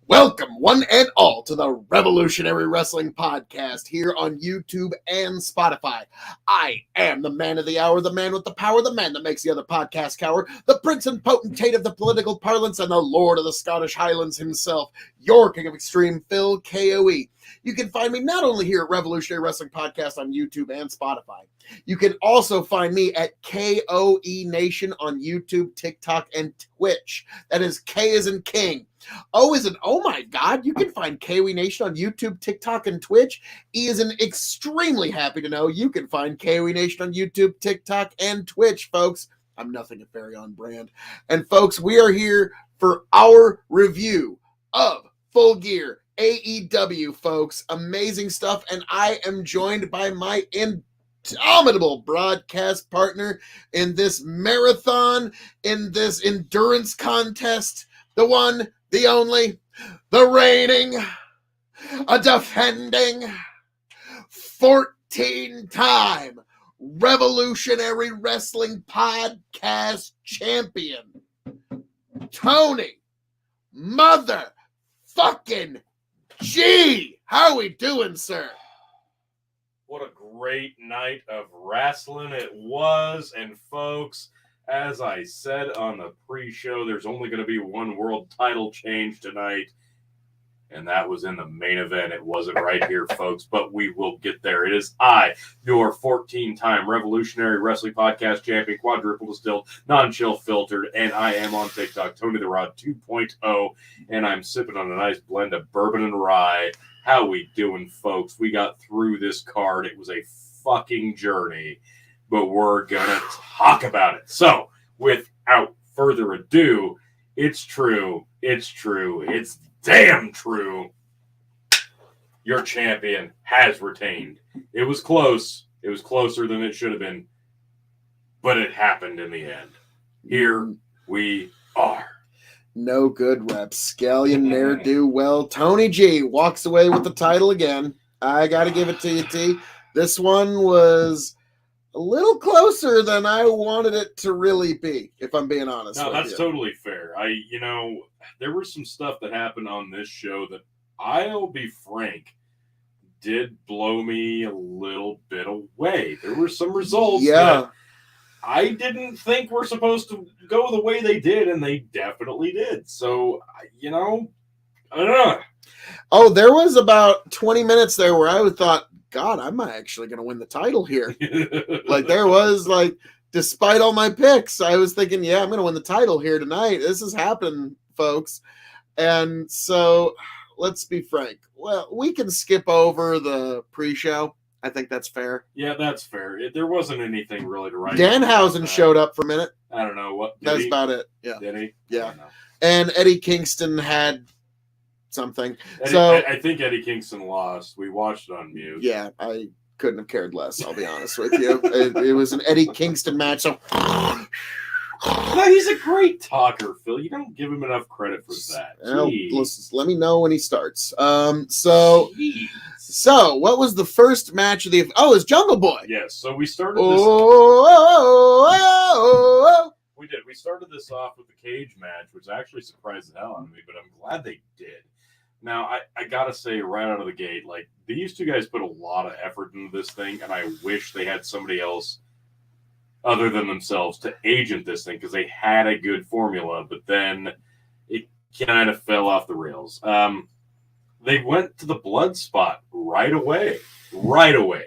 Welcome, one and all, to the Revolutionary Wrestling Podcast here on YouTube and Spotify. I am the man of the hour, the man with the power, the man that makes the other podcast cower, the prince and potentate of the political parlance, and the lord of the Scottish Highlands himself, your king of extreme, Phil KOE. You can find me not only here at Revolutionary Wrestling Podcast on YouTube and Spotify. You can also find me at KOE Nation on YouTube, TikTok, and Twitch. That is K as in King. O is an oh my God. You can find KOE Nation on YouTube, TikTok, and Twitch. E is an extremely happy to know you can find KOE Nation on YouTube, TikTok, and Twitch, folks. I'm nothing if very on brand. And folks, we are here for our review of Full Gear AEW, folks. Amazing stuff. And I am joined by my indomitable broadcast partner in this marathon, in this endurance contest, the one, the only, the reigning, a defending, 14-time Revolutionary Wrestling Podcast champion, Tony motherfucking G. How are we doing, sir? What a great night of wrestling it was. And folks, as I said on the pre-show, there's only going to be one world title change tonight. And that was in the main event. It wasn't right here, folks, but we will get there. It is I, your 14-time Revolutionary Wrestling Podcast champion, quadruple distilled, non-chill filtered, and I am on TikTok, Tony the Rod 2.0, and I'm sipping on a nice blend of bourbon and rye. How we doing, folks? We got through this card. It was a fucking journey, but we're gonna talk about it. So, without further ado, it's true. It's damn true. Your champion has retained. It was close. It was closer than it should have been, but it happened in the end. Here we are. No good rapscallion ne'er-do-well. Tony G walks away with the title again. I got to give it to you, T. This one was a little closer than I wanted it to really be, if I'm being honest. No, that's totally fair. There was some stuff that happened on this show that, I'll be frank, did blow me a little bit away. There were some results that I didn't think were supposed to go the way they did, and they definitely did. So, I don't know. Oh, there was about 20 minutes there where I thought, God, I'm actually going to win the title here. There was, despite all my picks, I was thinking, yeah, I'm going to win the title here tonight. This is happening, folks. And so, let's be frank. Well, we can skip over the pre-show. I think that's fair. Yeah, that's fair. There wasn't anything really to write. Danhausen showed up for a minute. I don't know what. That's about it. Yeah. Did he? Yeah. And Eddie Kingston had something. I think Eddie Kingston lost. We watched it on mute. Yeah, I couldn't have cared less. I'll be honest with you. It was an Eddie Kingston match. So. No, he's a great talker, Phil. You don't give him enough credit for that. Well, let me know when he starts. So what was the first match of the? Oh, it's Jungle Boy. Yes. So we started this. We did. We started this off with the cage match, which actually surprised the hell out of me, but I'm glad they did. Now, I gotta say right out of the gate, these two guys put a lot of effort into this thing, and I wish they had somebody else other than themselves to agent this thing because they had a good formula, but then it kind of fell off the rails. They went to the blood spot right away. Right away.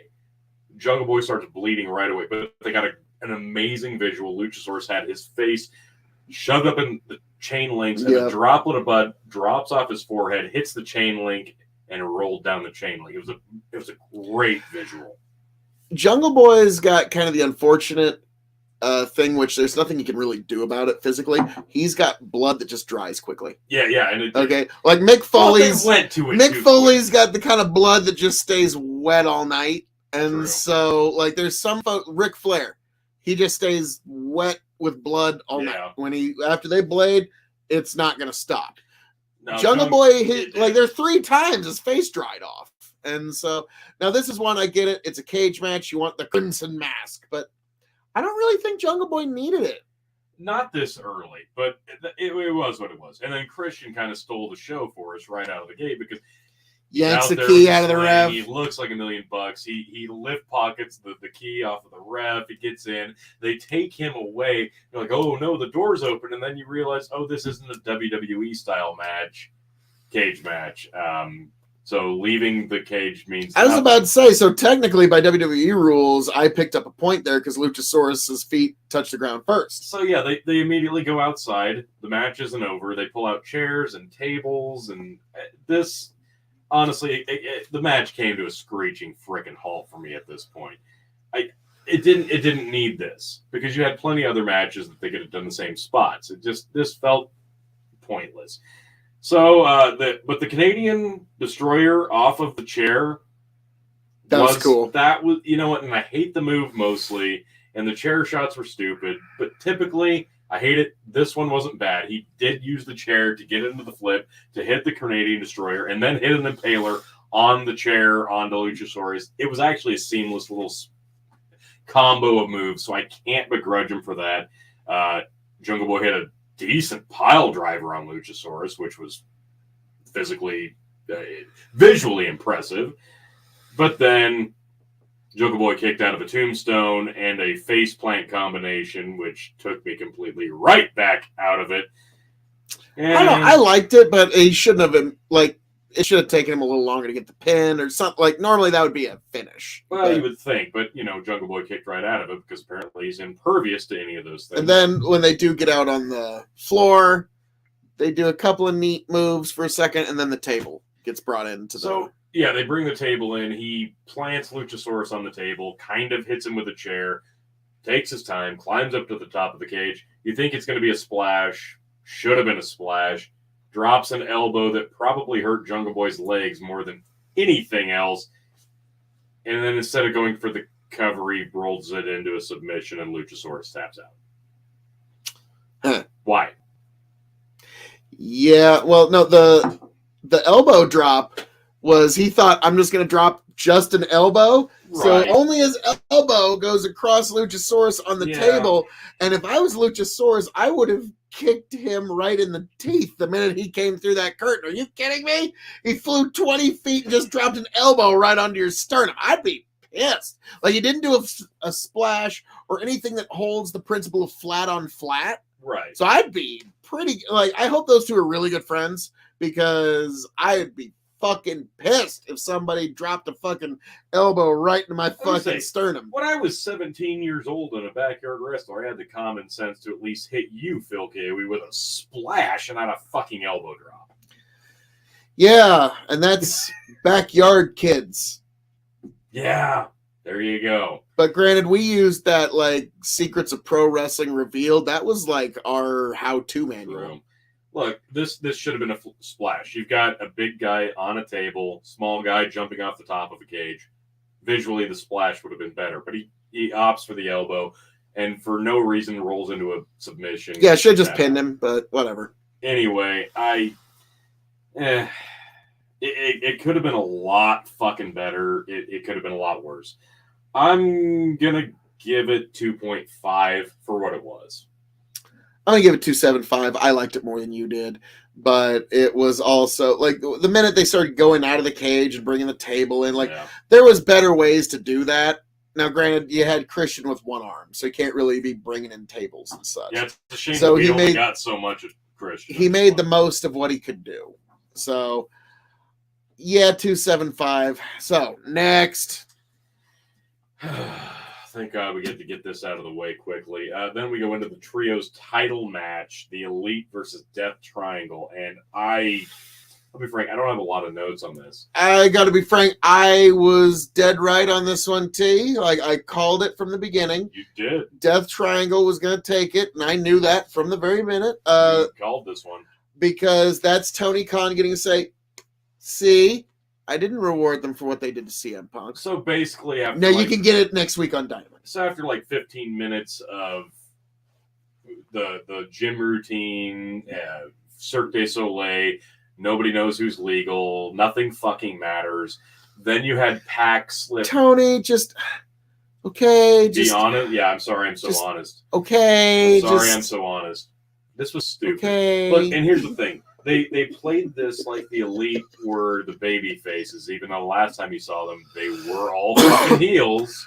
Jungle Boy starts bleeding right away, but they got an amazing visual. Luchasaurus had his face shoved up in the chain links, and a droplet of blood drops off his forehead, hits the chain link, and rolled down the chain link. It was a great visual. Jungle Boy's got kind of the unfortunate thing, which there's nothing you can really do about it physically. He's got blood that just dries quickly. Yeah, and like Mick Foley's. Went to it. Mick Foley's got the kind of blood that just stays wet all night, and True. so like there's some Ric Flair, he just stays wet with blood all night. When after they blade, it's not gonna stop. No, Jungle Boy, there's 3 times his face dried off, and so now this is one I get it. It's a cage match. You want the crimson mask, but I don't really think Jungle Boy needed it. Not this early, but it was what it was. And then Christian kind of stole the show for us right out of the gate because yanks the key out of the ref. He looks like $1 million. He lift pockets the key off of the ref. He gets in. They take him away. You're like, oh no, the door's open, and then you realize, oh, this isn't a WWE style cage match. So leaving the cage means I was about to say, so technically by WWE rules, I picked up a point there because Luchasaurus's feet touched the ground first. So yeah, they immediately go outside. The match isn't over. They pull out chairs and tables, and this, honestly, the match came to a screeching frickin' halt for me at this point. It didn't need this because you had plenty of other matches that they could have done the same spots. This felt pointless. So, but the Canadian Destroyer off of the chair was cool. That was, you know what, and I hate the move mostly, and the chair shots were stupid, but typically, I hate it. This one wasn't bad. He did use the chair to get into the flip, to hit the Canadian Destroyer, and then hit an impaler on the chair onto Luchasaurus. It was actually a seamless little combo of moves, so I can't begrudge him for that. Jungle Boy hit a decent pile driver on Luchasaurus, which was visually impressive. But then Jungle Boy kicked out of a tombstone and a face plant combination, which took me completely right back out of it. And I liked it, but he shouldn't have been it should have taken him a little longer to get the pin or something. Like normally that would be a finish. Well, you would think, but Jungle Boy kicked right out of it because apparently he's impervious to any of those things. And then when they do get out on the floor, they do a couple of neat moves for a second, and then the table gets brought into yeah, they bring the table in. He plants Luchasaurus on the table, kind of hits him with a chair, takes his time, climbs up to the top of the cage. You think it's going to be a splash. Should have been a splash. Drops an elbow that probably hurt Jungle Boy's legs more than anything else. And then instead of going for the cover, he rolls it into a submission and Luchasaurus taps out. Huh. Why? Yeah, well, no, the elbow drop was he thought, I'm just going to drop just an elbow. Right. So only his elbow goes across Luchasaurus on the table. And if I was Luchasaurus, I would have kicked him right in the teeth the minute he came through that curtain. Are you kidding me? He flew 20 feet and just dropped an elbow right onto your sternum. I'd be pissed. Like, he didn't do a splash or anything that holds the principle of flat on flat. Right. So I'd be pretty, I hope those two are really good friends because I'd be fucking pissed if somebody dropped a fucking elbow right into my fucking sternum. When I was 17 years old in a backyard wrestler, I had the common sense to at least hit you, Phil Kiwi, with a splash and not a fucking elbow drop. Yeah, and that's backyard kids. Yeah, there you go. But granted, we used that Secrets of Pro Wrestling Revealed. That was our how-to manual. True. Look, this should have been a splash. You've got a big guy on a table, small guy jumping off the top of a cage. Visually, the splash would have been better, but he opts for the elbow, and for no reason rolls into a submission. Yeah, should have just pinned him, but whatever. Anyway, it could have been a lot fucking better. It could have been a lot worse. I'm gonna give it 2.5 for what it was. I'm going to give it 2.75. I liked it more than you did. But it was also, the minute they started going out of the cage and bringing the table in, there was better ways to do that. Now, granted, you had Christian with one arm, so he can't really be bringing in tables and such. Yeah, it's a shame So that we he only made- got so much of Christian. He made the most of what he could do. So, yeah, 275. So, next. Thank God we get this out of the way quickly. Then we go into the trios title match, the Elite versus Death Triangle. And I'll be frank, I don't have a lot of notes on this. I got to be frank, I was dead right on this one, T. Like, I called it from the beginning. You did. Death Triangle was going to take it, and I knew that from the very minute. You called this one. Because that's Tony Khan getting to say, see, I didn't reward them for what they did to CM Punk. So basically, after Now you can get it next week on Dynamite. So after like 15 minutes of the gym routine, Cirque du Soleil, nobody knows who's legal, nothing fucking matters. Then you had Pac slip. Tony, just okay. Be honest. Yeah, I'm sorry. I'm so honest. Okay. I'm so honest. This was stupid. Okay. Look, and here's the thing. They played this like the Elite were the baby faces, even though last time you saw them, they were all fucking heels.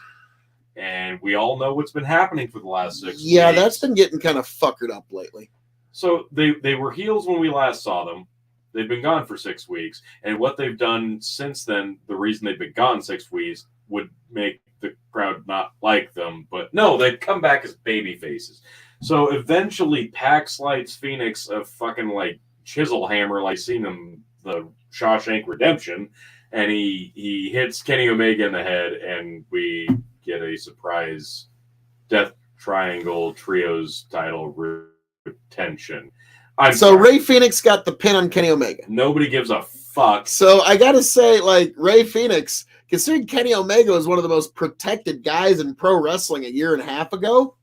And we all know what's been happening for the last 6 weeks. Yeah, that's been getting kind of fuckered up lately. So they were heels when we last saw them. They've been gone for 6 weeks. And what they've done since then, the reason they've been gone 6 weeks would make the crowd not like them. But no, they've come back as baby faces. So eventually Pac slides Phoenix a fucking like chisel hammer like seen him the Shawshank Redemption, and he hits Kenny Omega in the head, and we get a surprise Death Triangle Trios title retention. Ray Phoenix got the pin on Kenny Omega. Nobody gives a fuck. So I gotta say, like, Ray Phoenix, considering Kenny Omega was one of the most protected guys in pro wrestling a year and a half ago,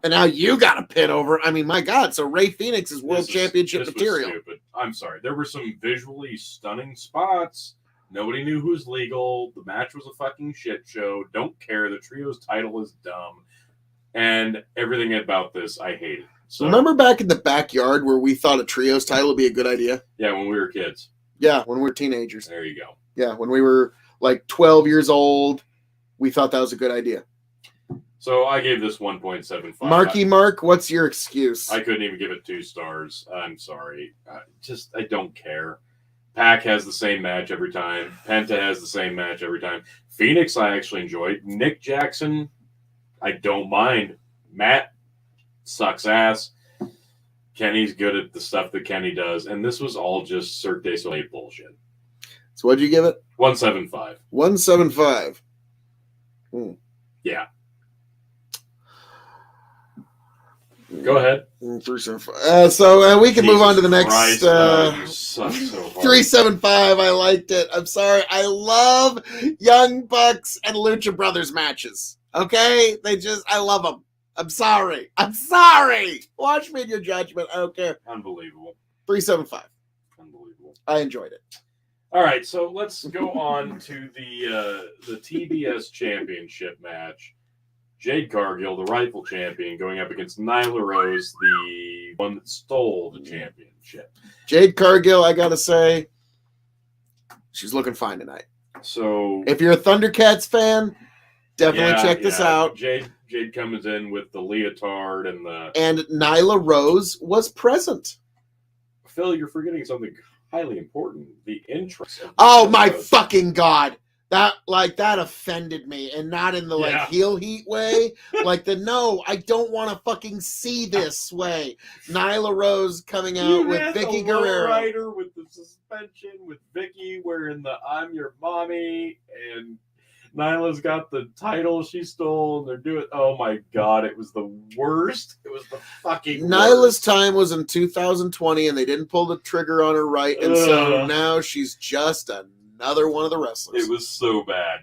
and now you got a pin over. I mean, my God. So Ray Phoenix is world championship material. Was stupid. I'm sorry. There were some visually stunning spots. Nobody knew who's legal. The match was a fucking shit show. Don't care. The trios title is dumb. And everything about this, I hated. So, remember back in the backyard where we thought a trios title would be a good idea? Yeah, when we were kids. Yeah, when we were teenagers. There you go. Yeah, when we were like 12 years old, we thought that was a good idea. So I gave this 1.75. Mark, what's your excuse? I couldn't even give it 2 stars. I'm sorry. I don't care. Pac has the same match every time. Penta has the same match every time. Phoenix, I actually enjoyed. Nick Jackson, I don't mind. Matt sucks ass. Kenny's good at the stuff that Kenny does. And this was all just Cirque du Soleil bullshit. So what'd you give it? 175. 175. Yeah. Go ahead. 375. So we can move on to the next. You suck so hard. 375. I liked it. I'm sorry. I love Young Bucks and Lucha Brothers matches. Okay? I love them. I'm sorry. Watch me in your judgment. I don't care. Unbelievable. 375. Unbelievable. I enjoyed it. All right, so let's go on to the TBS Championship match. Jade Cargill, the rightful champion, going up against Nyla Rose, the one that stole the championship. Jade Cargill, I gotta say, she's looking fine tonight. So if you're a Thundercats fan, definitely check this out. Jade comes in with the leotard and Nyla Rose was present. Phil, you're forgetting something highly important. The entrance. Oh my fucking God. That offended me, and not in the heel heat way. No, I don't want to fucking see this way. Nyla Rose coming out with Vicky Guerrero. Rider with the suspension, with Vicky wearing the "I'm your mommy," and Nyla's got the title she stole, and they're doing. Oh my God, it was the worst. It was the fucking Nyla's worst. time was in 2020, and they didn't pull the trigger on her right, and so now she's just another one of the wrestlers. It was so bad.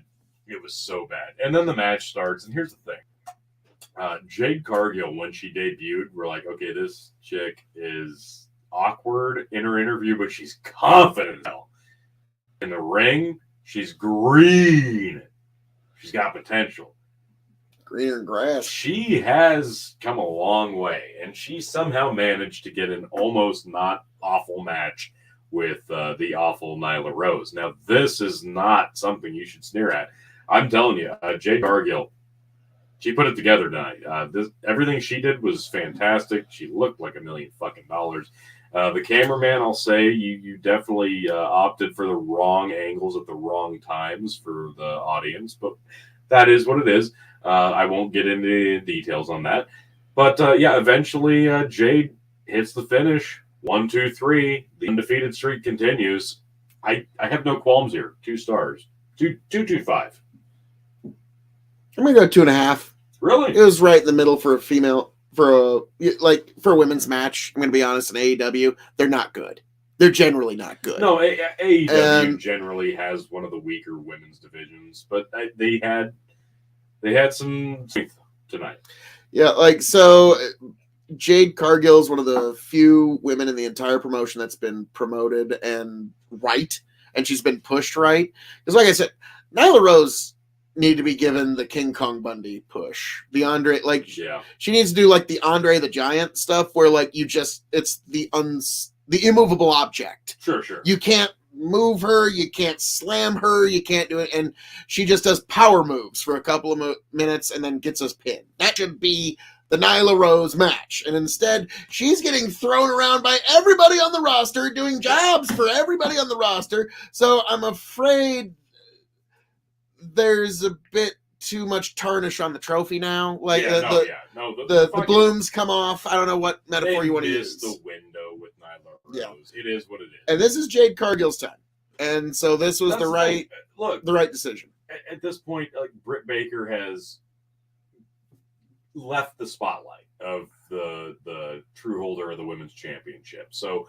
And then the match starts, and here's the thing. Jade Cargill, when she debuted, we're like, okay, this chick is awkward in her interview, but she's confident now. In the ring, she's green. She's got potential. Greener grass. She has come a long way, and she somehow managed to get an almost not awful match with the awful Nyla Rose. Now, this is not something you should sneer at. I'm telling you, Jade Cargill, she put it together tonight. Everything she did was fantastic. She looked like $1 million fucking dollars. The cameraman, I'll say, you definitely opted for the wrong angles at the wrong times for the audience, but that is what it is. I won't get into details on that. But eventually Jade hits the finish. 1, 2, 3. The undefeated streak continues. I have no qualms here. 2 stars. 2.25. I'm gonna go 2.5. Really? It was right in the middle for a female, for a women's match. I'm gonna be honest. In AEW, they're not good. They're generally not good. No, AEW generally has one of the weaker women's divisions, but they had some strength tonight. Yeah, so Jade Cargill is one of the few women in the entire promotion that's been promoted and right, and she's been pushed right. Because, like I said, Nyla Rose need to be given the King Kong Bundy push. The Andre, she needs to do the Andre the Giant stuff, where it's the immovable object. Sure. You can't move her, you can't slam her, you can't do it, and she just does power moves for a couple of minutes and then gets us pinned. That should be the Nyla Rose match, and instead she's getting thrown around by everybody on the roster, doing jobs for everybody on the roster. So I'm afraid there's a bit too much tarnish on the trophy now. The blooms come off. I don't know what metaphor you want to use. The window with Nyla Rose. It is what it is. And this is Jade Cargill's time, and so this was the right decision. At this point, Britt Baker has left the spotlight of the true holder of the women's championship. So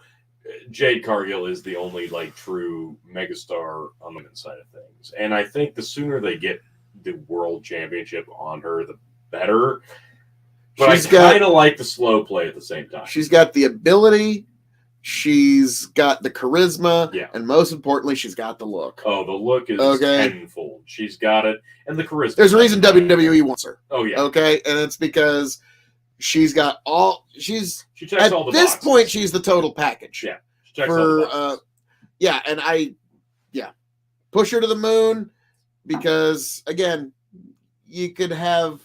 Jade Cargill is the only true megastar on the women's side of things, and I think the sooner they get the world championship on her, the better. But I kind of like the slow play at the same time. She's got the ability, she's got the charisma, and most importantly, she's got the look. Oh, the look is tenfold. She's got it, and the charisma. There's a reason WWE wants her. Oh yeah. Okay, and it's because she's got all. She checks all the boxes. At this point, she's the total package. Yeah, she checks all the boxes. Push her to the moon, because again, you could have.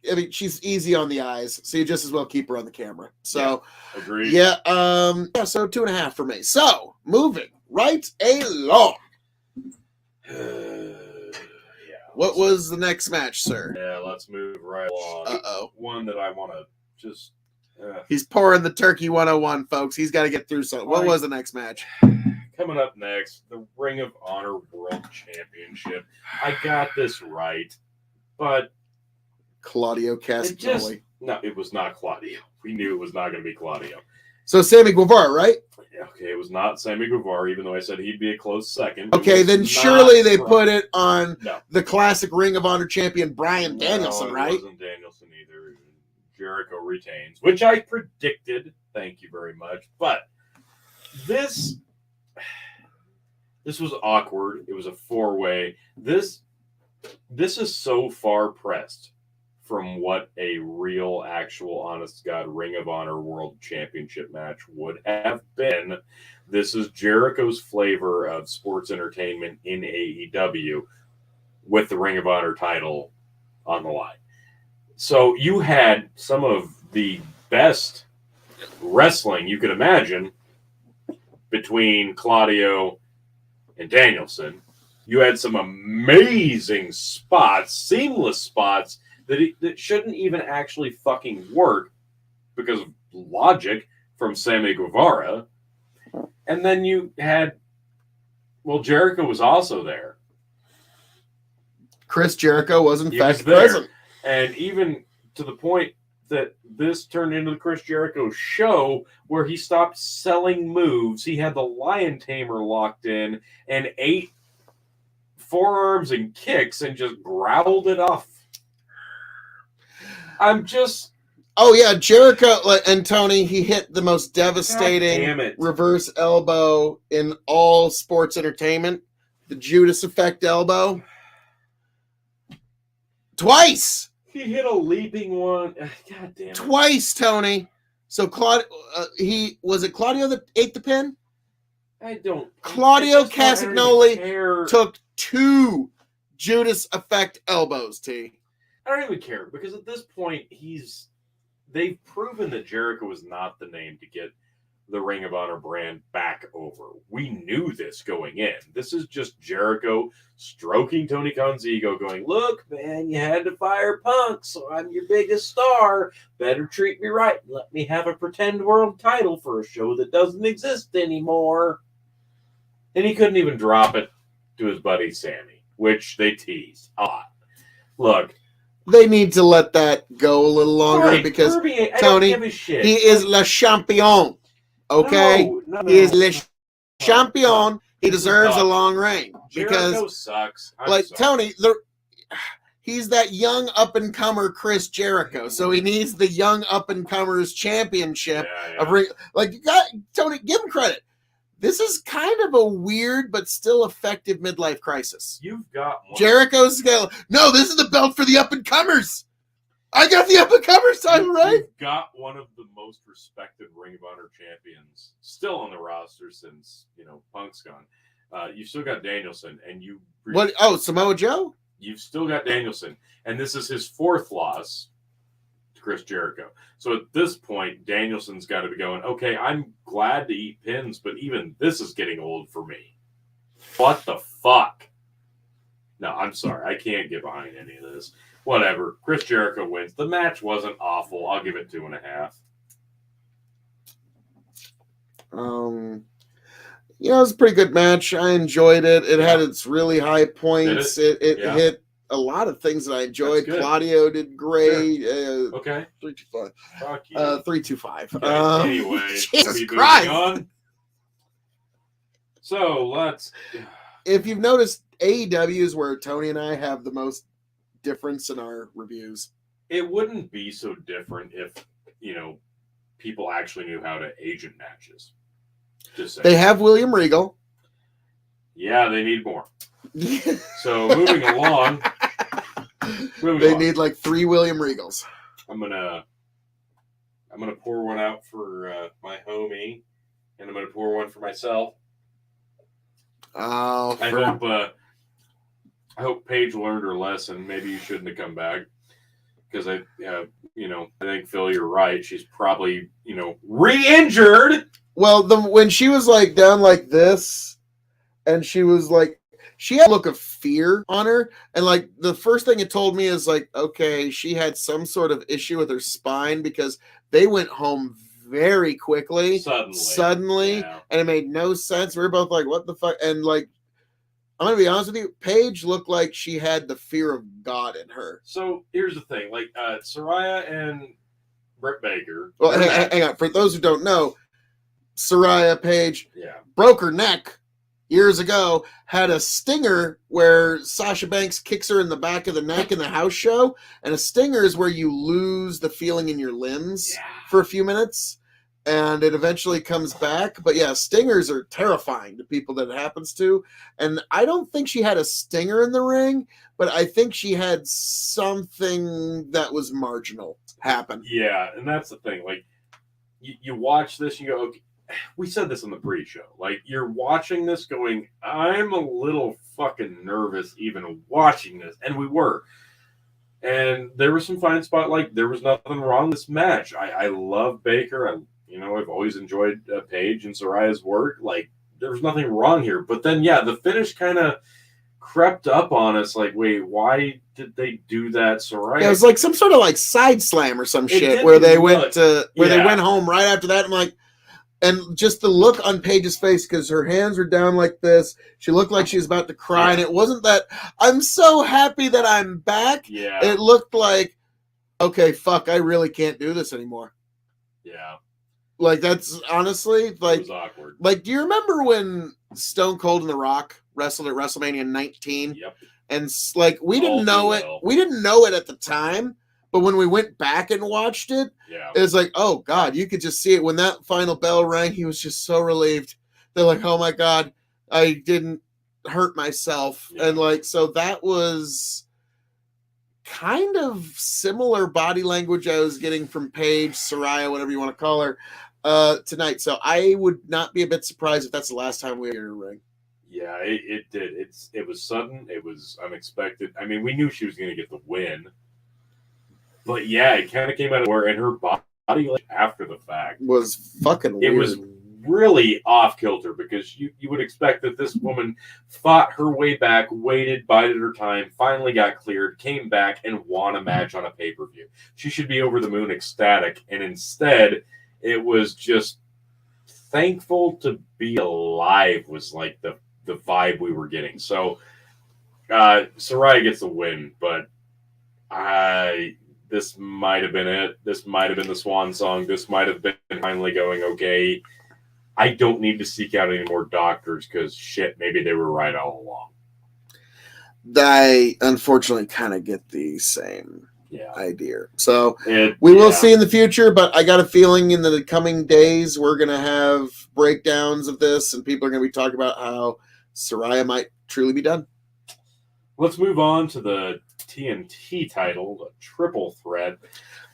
I mean, she's easy on the eyes, so you just as well keep her on the camera. So, agreed. Yeah, so 2.5 for me. So, moving right along. What was the next match, sir? Yeah, let's move right along. One that I want to just. He's pouring the turkey 101, folks. He's got to get through something. What was the next match? Coming up next, the Ring of Honor World Championship. I got this right, but Claudio Castagnoli. No, it was not Claudio. We knew it was not going to be Claudio. So Sammy Guevara, right? Okay, it was not Sammy Guevara, even though I said he'd be a close second. Okay, then surely they put it on the classic Ring of Honor champion Bryan Danielson, right? It wasn't Danielson either. Jericho retains, which I predicted. Thank you very much. But this was awkward. It was a 4-way. This is so far pressed from what a real, actual, honest-to-God Ring of Honor World Championship match would have been. This is Jericho's flavor of sports entertainment in AEW with the Ring of Honor title on the line. So you had some of the best wrestling you could imagine between Claudio and Danielson. You had some amazing spots, seamless spots, that shouldn't even actually fucking work because of logic from Sammy Guevara. And then you had, Jericho was also there. Chris Jericho was in fact present. And even to the point that this turned into the Chris Jericho show where he stopped selling moves. He had the Lion Tamer locked in and 8 forearms and kicks and just growled it off. Oh, yeah, Jericho and Tony, he hit the most devastating reverse elbow in all sports entertainment. The Judas Effect elbow. Twice! He hit a leaping one. God damn it. Twice, Tony. So, Claudio that ate the pin? I don't. Claudio Castagnoli took 2 Judas effect elbows, T. I don't even care because at this point they've proven that Jericho is not the name to get the Ring of Honor brand back over. We knew this going in. This is just Jericho stroking Tony Khan's ego, going, "Look, man, you had to fire Punk, so I'm your biggest star. Better treat me right and let me have a pretend world title for a show that doesn't exist anymore." And he couldn't even drop it to his buddy Sammy, which they teased a lot. Look, they need to let that go a little longer because Kirby, Tony, he is le champion. Okay, no, he is le champion. He deserves a long reign because Jericho sucks. Sorry. Tony, he's that young up and comer Chris Jericho, so he needs the young up and comers championship. Like you got Tony, give him credit. This is kind of a weird but still effective midlife crisis. You've got one. Jericho's got, no, this is the belt for the up and comers. I got the up and comers title, right? You've got one of the most respected Ring of Honor champions still on the roster since Punk's gone. You've still got Danielson, and what? Oh, Samoa Joe. You've still got Danielson, and this is his 4th loss to Chris Jericho. So at this point, Danielson's got to be going, okay, I'm glad to eat pins, but even this is getting old for me. What the fuck? No, I'm sorry. I can't get behind any of this. Whatever. Chris Jericho wins. The match wasn't awful. I'll give it 2.5. It was a pretty good match. I enjoyed it. It had its really high points. It hit a lot of things that I enjoyed. Claudio did great. Sure. Okay. 325. Fuck you. 325. Okay. Anyway, Jesus Christ. On. So let's. If you've noticed, AEW is where Tony and I have the most difference in our reviews. It wouldn't be so different if people actually knew how to agent matches. Just saying. They have William Regal. Yeah, they need more. So moving along. They need like 3 William Regals. I'm gonna pour one out for my homie, and I'm gonna pour one for myself. Oh, I hope Paige learned her lesson. Maybe you shouldn't have come back because I think Phil, you're right. She's probably re-injured. Well, when she was like down like this, and she was like, she had a look of fear on her, and like the first thing it told me is like, okay, she had some sort of issue with her spine because they went home very quickly, suddenly, yeah. And it made no sense. We were both like, what the fuck? And like, I'm gonna be honest with you, Paige looked like she had the fear of God in her. So here's the thing, like Saraya and Britt Baker. Well, hang on. For those who don't know, Saraya Paige broke her neck years ago, had a stinger where Sasha Banks kicks her in the back of the neck in the house show, and a stinger is where you lose the feeling in your limbs for a few minutes, and it eventually comes back. But yeah, stingers are terrifying to people that it happens to, and I don't think she had a stinger in the ring, but I think she had something that was marginal happen. Yeah, and that's the thing. Like, you watch this, and you go, okay, we said this on the pre-show. Like, you're watching this going, I'm a little fucking nervous even watching this. And we were. And there was some fine spot. Like, there was nothing wrong with this match. I love Baker. I've always enjoyed Paige and Saraya's work. Like, there was nothing wrong here. But then, the finish kind of crept up on us. Like, wait, why did they do that, Saraya? Yeah, it was like some sort of like side slam or some shit where they went they went home right after that. I'm like, and just the look on Paige's face, because her hands were down like this. She looked like she was about to cry, and it wasn't that, I'm so happy that I'm back. Yeah. It looked like, okay, fuck, I really can't do this anymore. Yeah. Like, that's honestly, like, it was awkward. Like, do you remember when Stone Cold and The Rock wrestled at WrestleMania 19? Yep. And, like, we didn't know it. We didn't know it at the time. But when we went back and watched it, it was like, oh, God, you could just see it. When that final bell rang, he was just so relieved. They're like, oh, my God, I didn't hurt myself. Yeah. And, like, so that was kind of similar body language I was getting from Paige, Saraya, whatever you want to call her, tonight. So I would not be a bit surprised if that's the last time we get in a ring. Yeah, it did. It was sudden. It was unexpected. I mean, we knew she was going to get the win, but yeah, it kind of came out of nowhere, and her body like, after the fact Was fucking weird. it was really off kilter because you would expect that this woman fought her way back, waited, bided her time, finally got cleared, came back, and won a match on a pay-per-view. She should be over the moon ecstatic, and instead it was just thankful to be alive was like the vibe we were getting. So Saraya gets the win, but this might have been it. This might have been the swan song. This might have been finally going, okay, I don't need to seek out any more doctors because shit, maybe they were right all along. I unfortunately kind of get the same idea. So we will see in the future, but I got a feeling in the coming days we're going to have breakdowns of this and people are going to be talking about how Saraya might truly be done. Let's move on to the TNT title, the triple threat.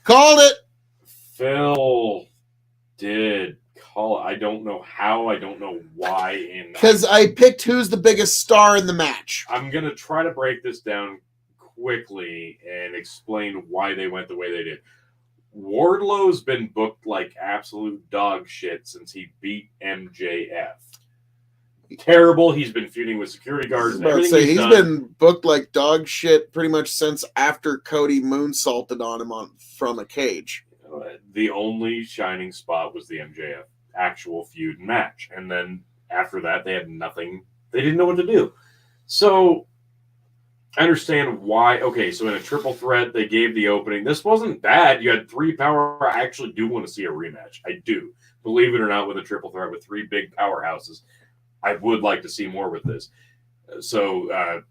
Called it! Phil did call it. I don't know how. I don't know why. Because I picked who's the biggest star in the match. I'm going to try to break this down quickly and explain why they went the way they did. Wardlow's been booked like absolute dog shit since he beat MJF. Terrible. He's been feuding with security guards. He's been booked like dog shit pretty much since after Cody moonsaulted on him from a cage. The only shining spot was the MJF actual feud match. And then after that, they had nothing. They didn't know what to do. So I understand why. Okay, so in a triple threat, they gave the opening. This wasn't bad. You had 3 power. I actually do want to see a rematch. I do. Believe it or not, with a triple threat with 3 big powerhouses. I would like to see more with this. So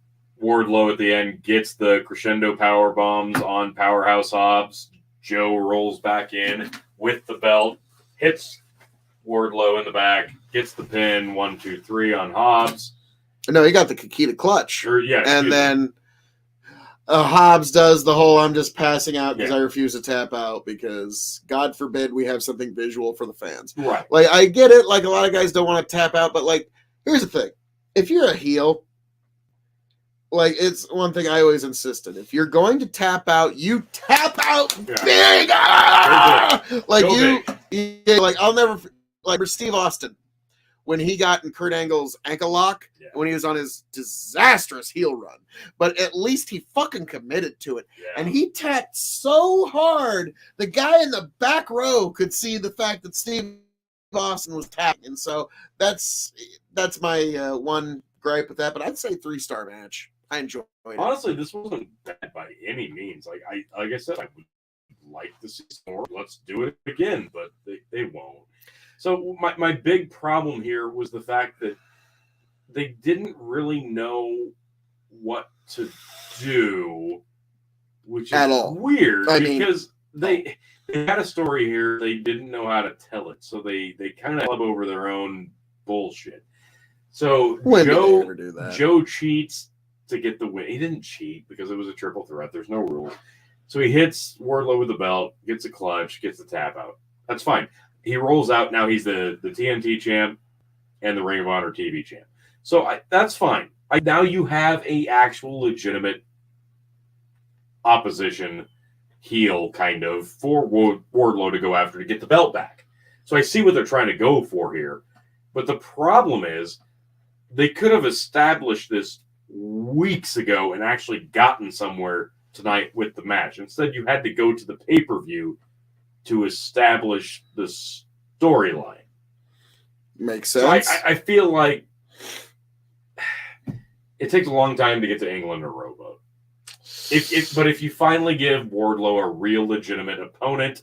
Wardlow at the end gets the crescendo power bombs on Powerhouse Hobbs. Joe rolls back in with the belt, hits Wardlow in the back, gets the pin, 1, 2, 3 on Hobbs. No, he got the Kikita clutch. And then Hobbs does the whole I'm just passing out because I refuse to tap out because God forbid we have something visual for the fans. Right. Like, I get it. Like, a lot of guys don't want to tap out, but like, here's the thing. If you're a heel, like, it's one thing I always insisted. If you're going to tap out, you tap out big. Like, like, I'll never, like, for Steve Austin, when he got in Kurt Angle's ankle lock, when he was on his disastrous heel run. But at least he fucking committed to it. Yeah. And he tapped so hard, the guy in the back row could see the fact that Steve Austin was tapping. And so that's my one gripe with that. But I'd say 3-star match. I enjoyed it. Honestly, this wasn't bad by any means. Like I said, I would like to see more. Let's do it again, but they won't. So my big problem here was the fact that they didn't really know what to do, which is weird because they had a story here. They didn't know how to tell it, so they kind of club over their own bullshit. So Joe cheats to get the win. He didn't cheat because it was a triple threat. There's no rule. So he hits Wardlow with the belt, gets a clutch, gets the tap out. That's fine. He rolls out. Now he's the TNT champ and the Ring of Honor TV champ. So that's fine. Now you have a actual legitimate opposition heel kind of for Wardlow to go after to get the belt back. So I see what they're trying to go for here. But the problem is they could have established this weeks ago and actually gotten somewhere tonight with the match. Instead, you had to go to the pay-per-view to establish the storyline. Makes sense. So I feel like it takes a long time to get to England or Rowboat. But if you finally give Wardlow a real legitimate opponent,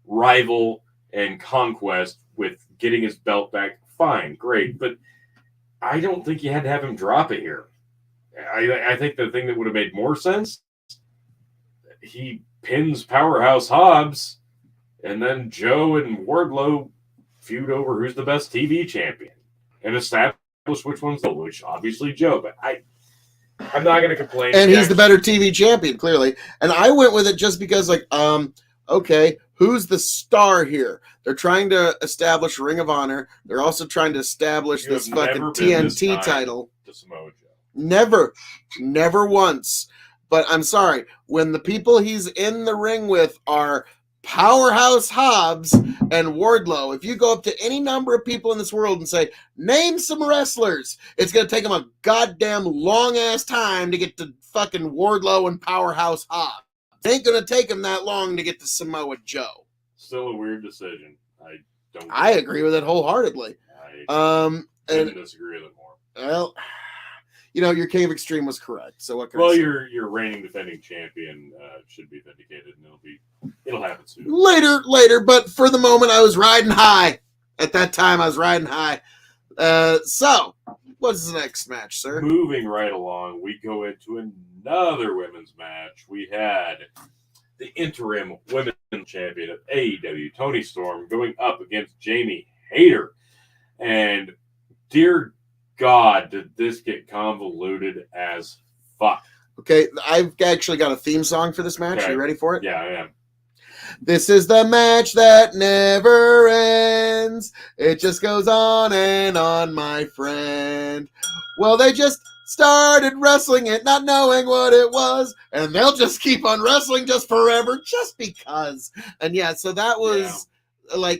rival, and conquest with getting his belt back, fine, great. But I don't think you had to have him drop it here. I think the thing that would have made more sense, he pins Powerhouse Hobbs, and then Joe and Wardlow feud over who's the best TV champion and establish which one's the which. Obviously Joe, but I'm not going to complain. And he's the better TV champion, clearly. And I went with it just because, like, okay, who's the star here? They're trying to establish Ring of Honor. They're also trying to establish You this have fucking never been this TNT kind title. to Samoa Joe. Never once. But I'm sorry, when the people he's in the ring with are Powerhouse Hobbs and Wardlow, if you go up to any number of people in this world and say, name some wrestlers, it's going to take them a goddamn long-ass time to get to fucking Wardlow and Powerhouse Hobbs. It ain't going to take them that long to get to Samoa Joe. Still a weird decision. I agree with it wholeheartedly. I couldn't disagree with it more. Well, your King of Extreme was correct. So what can Well, I say? your reigning defending champion should be vindicated, and it'll happen soon. Later, but for the moment, I was riding high. At that time, I was riding high. So, what's the next match, sir? Moving right along, we go into another women's match. We had the interim women's champion of AEW, Toni Storm, going up against Jamie Hayter. And dear God, did this get convoluted as fuck. Okay, I've actually got a theme song for this match. Okay. Are you ready for it? Yeah, I am. This is the match that never ends. It just goes on and on, my friend. Well, they just started wrestling it, not knowing what it was, and they'll just keep on wrestling just forever, just because. And yeah, so that was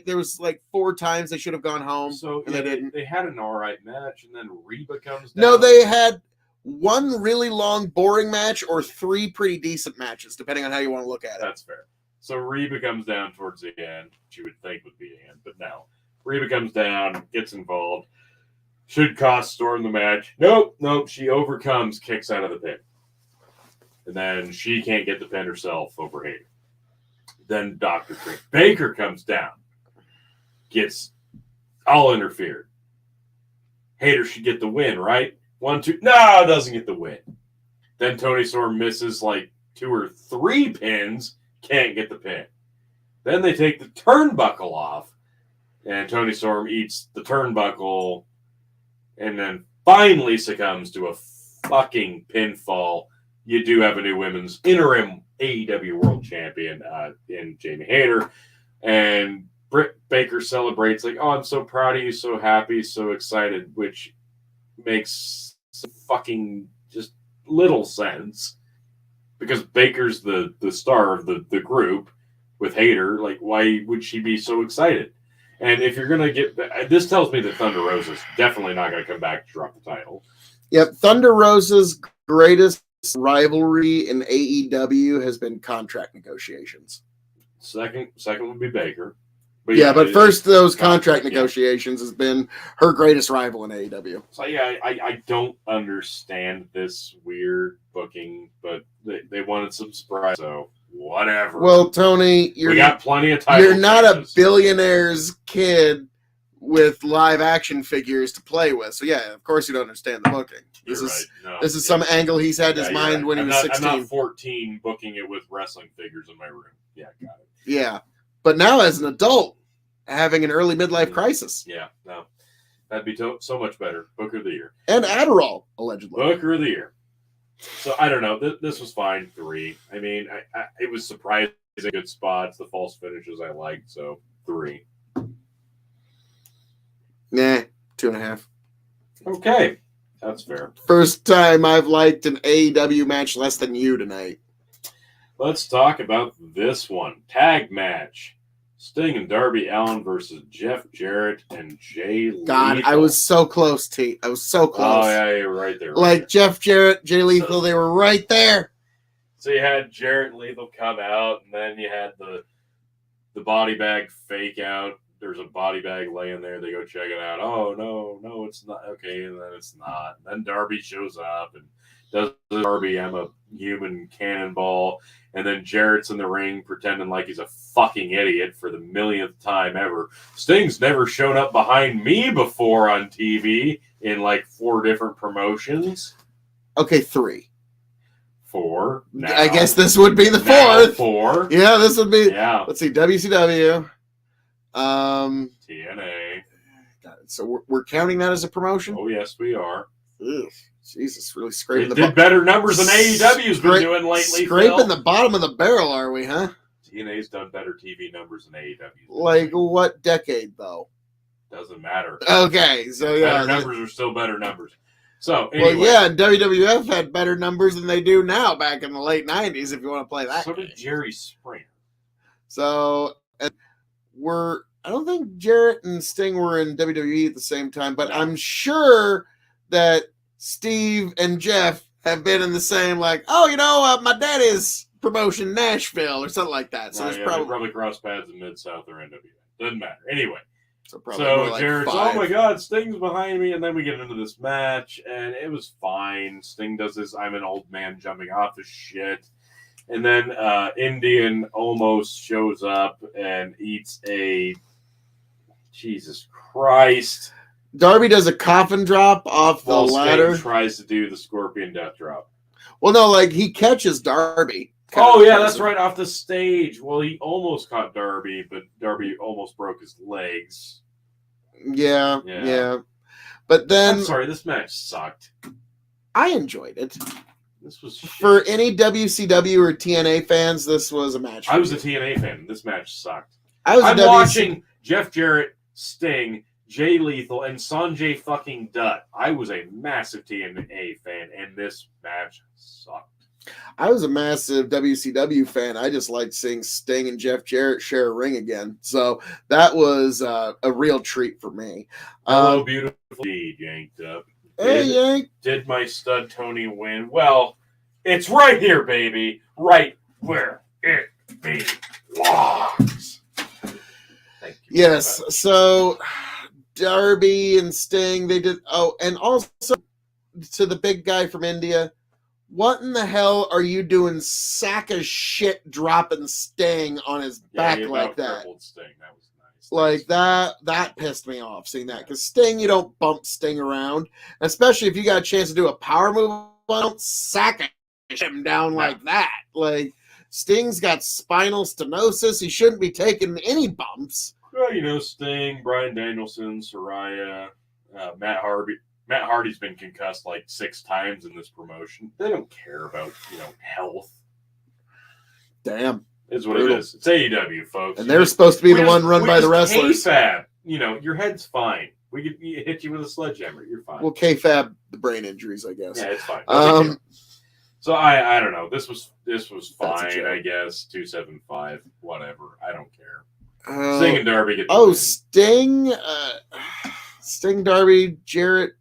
there was 4 times they should have gone home. So and they didn't. They had an all right match, and then Reba comes down. No, they had 1 really long, boring match or 3 pretty decent matches, depending on how you want to look at it. That's fair. So Reba comes down towards the end. She would think would be the end, but no. Reba comes down, gets involved. Should cost Storm the match. Nope. She overcomes, kicks out of the pin. And then she can't get the pin herself over Hayter. Then Dr. Trent Baker comes down. Gets all interfered. Hayter should get the win, right? 1, 2. No, doesn't get the win. Then Toni Storm misses 2 or 3 pins. Can't get the pin. Then they take the turnbuckle off. And Toni Storm eats the turnbuckle. And then finally succumbs to a fucking pinfall. You do have a new women's interim AEW World Champion in Jamie Hayter. And Britt Baker celebrates oh, I'm so proud of you, so happy, so excited, which makes some fucking just little sense. Because Baker's the star of the group with Hayter. Why would she be so excited? And if you're going to get... This tells me that Thunder Rosa's definitely not going to come back to drop the title. Yep, Thunder Rosa's greatest rivalry in AEW has been contract negotiations. Second would be Baker. But first those contract negotiations has been her greatest rival in AEW. So I don't understand this weird booking, but they wanted some surprise, so whatever. Well, Tony, we got plenty of titles. You're not a billionaire's kid with live action figures to play with. So yeah, of course you don't understand the booking. This is some angle he's had in his mind when he was 16. I'm not 14 booking it with wrestling figures in my room. Yeah, got it. Yeah. But now as an adult, having an early midlife crisis. Yeah, no. That'd be so much better. Booker of the Year. And Adderall, allegedly. Booker of the Year. So, I don't know. This was fine. 3. I mean, it was surprising good spots. The false finishes I liked. So, 3. Nah, 2.5. Okay. That's fair. First time I've liked an AEW match less than you tonight. Let's talk about this one. Tag match. Sting and Darby Allin versus Jeff Jarrett and Jay Lethal. God, I was so close, T. I was so close. Oh, yeah, you're right there. Jeff Jarrett, Jay Lethal, they were right there. So you had Jarrett and Lethal come out, and then you had the body bag fake out. There's a body bag laying there. They go check it out. Oh, no, it's not. Okay, and then it's not. And then Darby shows up and does the Darby, I'm a human cannonball. And then Jarrett's in the ring pretending like he's a fucking idiot for the millionth time ever. Sting's never shown up behind me before on TV in 4 different promotions. Okay, 3. 4. Now. I guess this would be the 4th. 4. Yeah, this would be. Yeah. Let's see, WCW. TNA. So we're counting that as a promotion? Oh, yes, we are. Ugh, Jesus, really scraping it did better numbers than AEW's been doing lately. Scraping the bottom of the barrel, are we, huh? TNA's done better TV numbers than AEW. Like what decade though? Doesn't matter. Okay, so yeah, better numbers are still better numbers. So anyway, well, yeah, WWF had better numbers than they do now back in the late '90s. If you want to play that, so did Jerry Springer. So I don't think Jarrett and Sting were in WWE at the same time, but No. I'm sure that Steve and Jeff have been in the same, like, oh, my daddy's promotion Nashville or something like that. So They probably cross paths in Mid-South or NWA. Doesn't matter. Anyway. So Jarrett's, oh my God, Sting's behind me. And then we get into this match, and it was fine. Sting does this, I'm an old man jumping off of shit. And then Indian almost shows up and eats a... Jesus Christ. Darby does a coffin drop off the ladder. Sting tries to do the Scorpion Death Drop. Well, no, like he catches Darby. Oh, yeah, that's right, off the stage. Well, he almost caught Darby, but Darby almost broke his legs. Yeah. But then... I'm sorry, this match sucked. I enjoyed it. This was shit. For any WCW or TNA fans, this was a match. I was a TNA fan. This match sucked. I'm watching Jeff Jarrett, Sting, Jay Lethal, and Sanjay fucking Dutt. I was a massive TNA fan, and this match sucked. I was a massive WCW fan. I just liked seeing Sting and Jeff Jarrett share a ring again. So that was a real treat for me. Hello, beautiful deed, yanked up. Hey, Yank. Did my stud Tony win? Well, it's right here, baby. Right where it belongs. Thank you. Yes. So Darby and Sting, they did. Oh, and also to the big guy from India. What in the hell are you doing, sack of shit, dropping Sting on his back like that? Sting. That was nice. Like that pissed me off seeing that, because Sting, you don't bump Sting around, especially if you got a chance to do a power move. Don't sack him down like that. Like Sting's got spinal stenosis. He shouldn't be taking any bumps. Well, Sting, Bryan Danielson, Saraya, Matt Hardy. Matt Hardy's been concussed like 6 times in this promotion. They don't care about, health. Damn. Is what it is. It's AEW, folks. And they're supposed to be the one run by the wrestlers. K-Fab. Your head's fine. We could hit you with a sledgehammer. You're fine. Well, K-Fab, the brain injuries, I guess. Yeah, it's fine. So I don't know. This was fine, I guess. 275, whatever. I don't care. Sting and Darby get the win. Sting, Sting, Darby, Jarrett,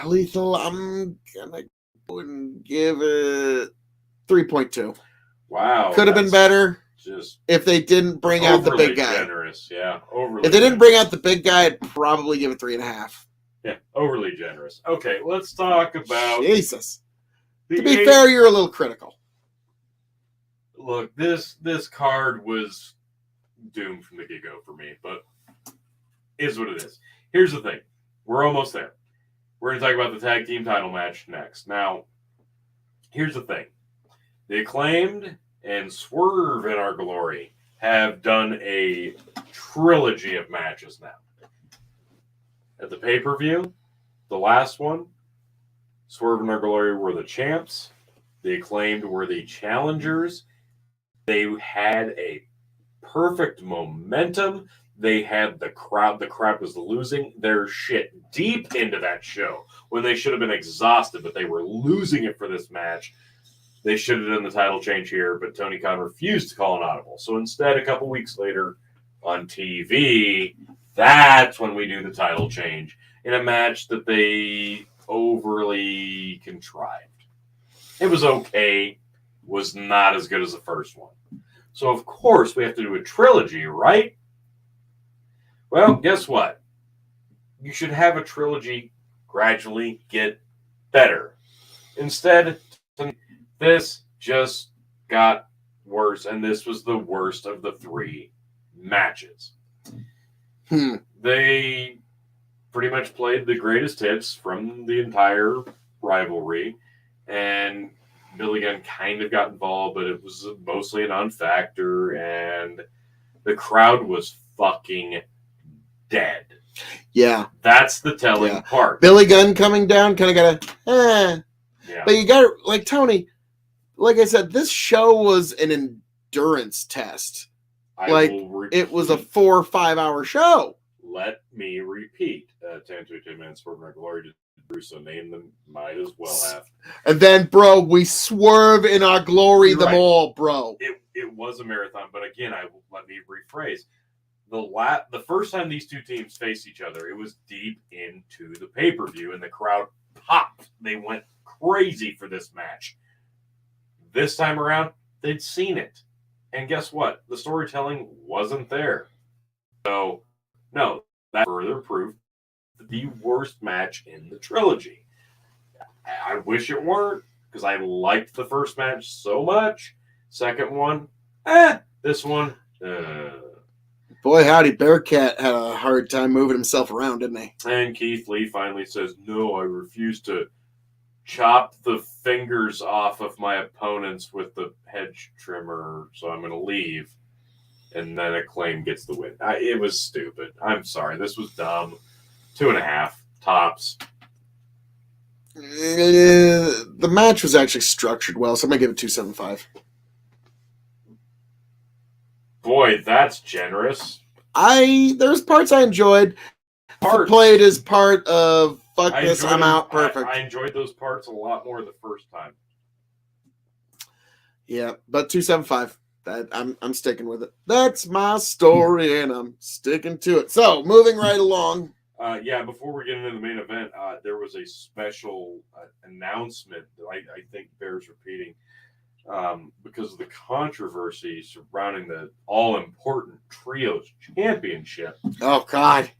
Lethal. I'm gonna go and give it 3.2. Wow, could have been better. Just if they didn't bring out the big guy. Generous, yeah. Overly. If they didn't bring out the big guy, I'd probably give it 3.5. Yeah, overly generous. Okay, let's talk about Jesus. To be fair, you're a little critical. Look, this card was doomed from the get-go for me, but is what it is. Here's the thing. We're almost there. We're going to talk about the tag team title match next. Now, here's the thing. The Acclaimed and Swerve in Our Glory have done a trilogy of matches now. At the pay-per-view, the last one, Swerve and Our Glory were the champs. The Acclaimed were the challengers. They had a perfect momentum. They had the crowd. The crowd was losing their shit deep into that show when they should have been exhausted, but they were losing it for this match. They should have done the title change here, but Tony Khan refused to call an audible. So instead, a couple weeks later on TV, that's when we do the title change in a match that they overly contrived. It was okay, was not as good as the first one. So, of course, we have to do a trilogy, right? Well, guess what? You should have a trilogy gradually get better. Instead, this just got worse, and this was the worst of the 3 matches. They pretty much played the greatest hits from the entire rivalry, and Billy Gunn kind of got involved, but it was mostly a non-factor, and the crowd was fucking dead. Yeah. That's the telling part. Billy Gunn coming down kind of got a, Yeah. But you got to, like, Tony, like I said, this show was an endurance test. It was a 4 or 5 hour show. Let me repeat. 10 to 10 minutes for my glory to Bruce, name them, might as well have. And then, bro, we swerve in our glory them all, bro. It was a marathon, but again, let me rephrase. The first time these two teams faced each other, it was deep into the pay-per-view, and the crowd popped. They went crazy for this match. This time around, they'd seen it. And guess what? The storytelling wasn't there. So, no, that further proof the worst match in the trilogy. I wish it weren't, because I liked the first match so much. Second one, this one, Boy, howdy, Bearcat had a hard time moving himself around, didn't he? And Keith Lee finally says, no, I refuse to chop the fingers off of my opponents with the hedge trimmer, so I'm going to leave. And then Acclaim gets the win. It was stupid. I'm sorry. This was dumb. 2.5 tops. The match was actually structured well, so I'm going to give it 2.75. Boy, that's generous. There's parts I enjoyed. Played as part of fuck this, I'm out. Perfect. I enjoyed those parts a lot more the first time. Yeah, but 2.75. I'm sticking with it. That's my story, and I'm sticking to it. So, moving right along. Before we get into the main event, there was a special announcement that I think bears repeating because of the controversy surrounding the all-important Trios Championship. Oh, God.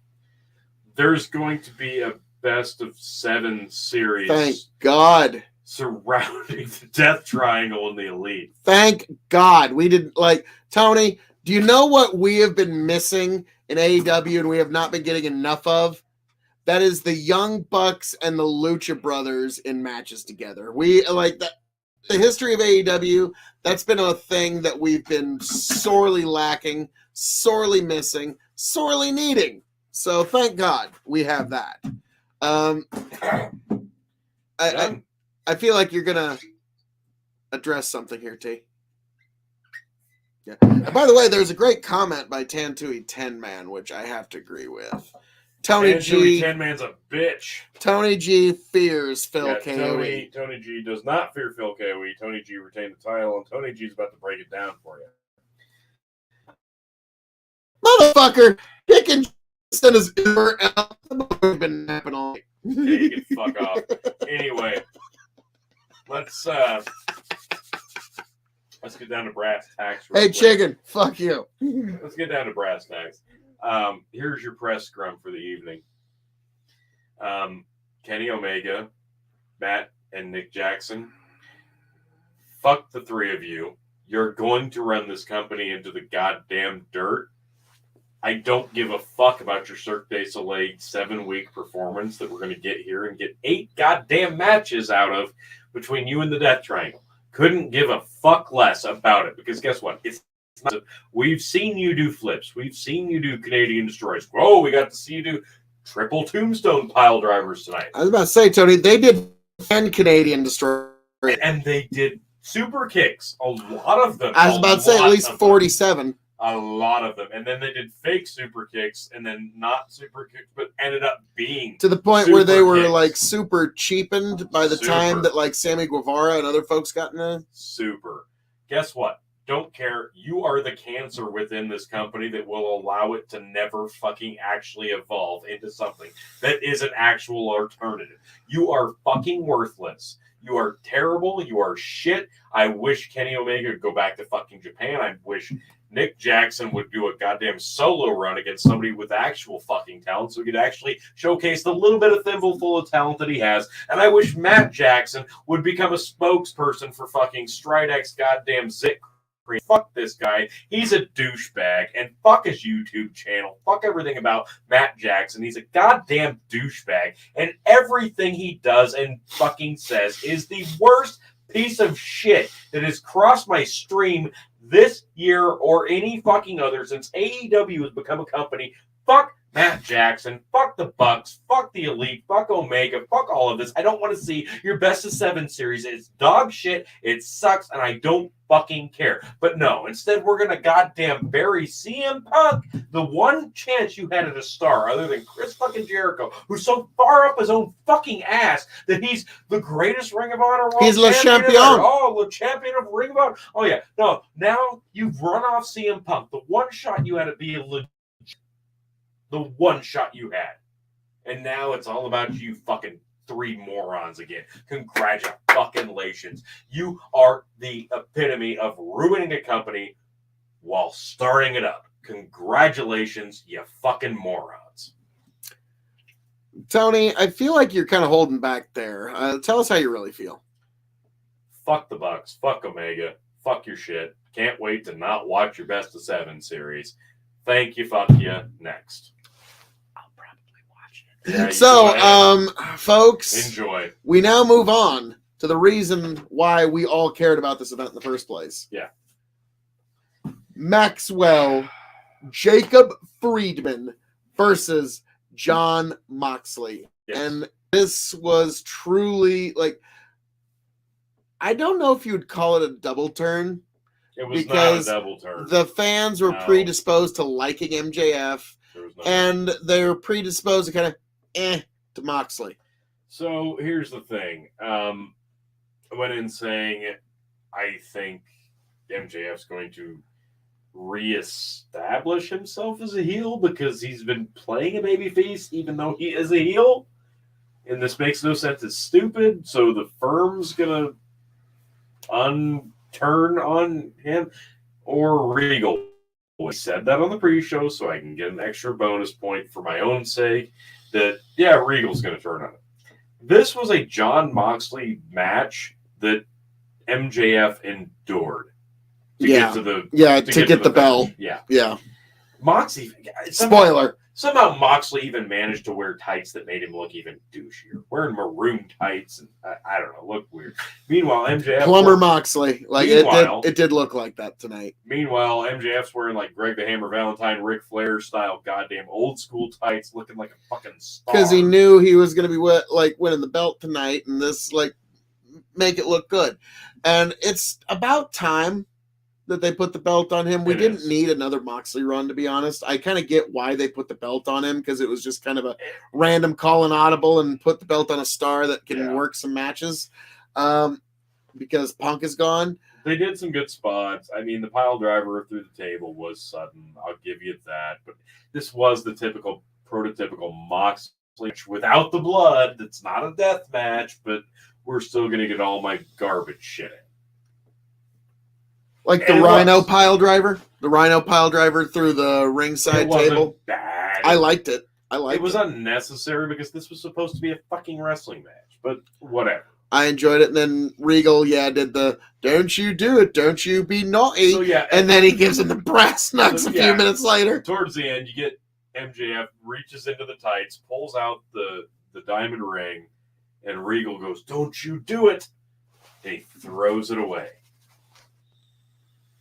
There's going to be a best-of-7 series. Thank God. Surrounding the Death Triangle and the Elite. Thank God. We didn't, Tony, do you know what we have been missing in AEW and we have not been getting enough of? That is the Young Bucks and the Lucha Brothers in matches together. We, the history of AEW, that's been a thing that we've been sorely lacking, sorely missing, sorely needing. So thank God we have that. I feel like you're going to address something here, T. Yeah. By the way, there's a great comment by Tantui 10 Man, which I have to agree with. Tony G. 10 Man's a bitch. Tony G fears Phil KOE. Tony G does not fear Phil KOE. Tony G retained the title, and Tony G's about to break it down for you. Motherfucker, kicking send his Uber out. I've been napping all night. Yeah, you can fuck off. Anyway, let's get down to brass tacks. Hey, chicken, fuck you. Let's get down to brass tacks. Here's your press scrum for the evening. Kenny Omega, Matt, and Nick Jackson. Fuck the three of you. You're going to run this company into the goddamn dirt. I don't give a fuck about your Cirque du Soleil 7-week performance that we're going to get here and get 8 goddamn matches out of between you and the Death Triangle. Couldn't give a fuck less about it because guess what? It's not. We've seen you do flips. We've seen you do Canadian Destroyers. Whoa, we got to see you do triple tombstone pile drivers tonight. I was about to say, Tony, they did 10 Canadian Destroyers. And they did super kicks. A lot of them. I was about to say at least 47. A lot of them. And then they did fake super kicks and then not super kicks, but ended up being to the point where they were super cheapened by the time that Sammy Guevara and other folks got in there. Super. Guess what? Don't care. You are the cancer within this company that will allow it to never fucking actually evolve into something that is an actual alternative. You are fucking worthless. You are terrible. You are shit. I wish Kenny Omega would go back to fucking Japan. I wish Nick Jackson would do a goddamn solo run against somebody with actual fucking talent so he could actually showcase the little bit of thimbleful of talent that he has. And I wish Matt Jackson would become a spokesperson for fucking Stridex goddamn Zit. Fuck this guy. He's a douchebag. And fuck his YouTube channel. Fuck everything about Matt Jackson. He's a goddamn douchebag. And everything he does and fucking says is the worst piece of shit that has crossed my stream this year or any fucking other since AEW has become a company. Fuck Matt Jackson, fuck the Bucks, fuck the Elite, fuck Omega, fuck all of this. I don't want to see your best of 7 series. It's dog shit. It sucks, and I don't fucking care. But no, instead we're gonna goddamn bury CM Punk, the one chance you had at a star other than Chris fucking Jericho, who's so far up his own fucking ass that he's the greatest Ring of Honor world He's Le Champion. Oh, the champion of Ring of Honor. Oh yeah, no. Now you've run off CM Punk. The one shot you had to be the one shot you had. And now it's all about you fucking 3 morons again. Congratulations. You are the epitome of ruining a company while starting it up. Congratulations, you fucking morons. Tony, I feel like you're kind of holding back there. Tell us how you really feel. Fuck the Bucks. Fuck Omega. Fuck your shit. Can't wait to not watch your best of 7 series. Thank you, fuck you. Next. Yeah, so, folks, enjoy. We now move on to the reason why we all cared about this event in the first place. Yeah. Maxwell Jacob Friedman versus Jon Moxley. Yes. And this was truly, like, I don't know if you would call it a double turn. It was because not a double turn. The fans were predisposed to liking MJF, and they're predisposed to kind of to Moxley. So here's the thing. I went in saying I think MJF's going to reestablish himself as a heel because he's been playing a babyface even though he is a heel. And this makes no sense. It's stupid. So the firm's going to turn on him or Regal. I said that on the pre-show so I can get an extra bonus point for my own sake. That, yeah, Regal's going to turn on it. This was a Jon Moxley match that MJF endured to get to the bell. Yeah. Moxley. Somehow Moxley even managed to wear tights that made him look even douchier. Wearing maroon tights and I don't know, looked weird. Meanwhile, MJF Plumber Moxley, like it did look like that tonight. Meanwhile, MJF's wearing like Greg the Hammer Valentine, Ric Flair style, goddamn old school tights, looking like a fucking star. Because he knew he was going to be winning the belt tonight, and this make it look good. And it's about time that they put the belt on him. We didn't need another Moxley run, to be honest. I kind of get why they put the belt on him, because it was just kind of a random call and audible and put the belt on a star that can work some matches because Punk is gone. They did some good spots. I mean, the pile driver through the table was sudden. I'll give you that. But this was the typical, prototypical Moxley match without the blood. It's not a death match, but we're still going to get all my garbage shit in. Like the Rhino pile driver? The Rhino pile driver through the ringside table? Bad. I liked it. It was unnecessary because this was supposed to be a fucking wrestling match, but whatever. I enjoyed it. And then Regal, did the don't you do it, don't you be naughty. So, and then he gives him the brass knucks a few minutes later. Towards the end, you get MJF reaches into the tights, pulls out the diamond ring, and Regal goes, "Don't you do it." And he throws it away.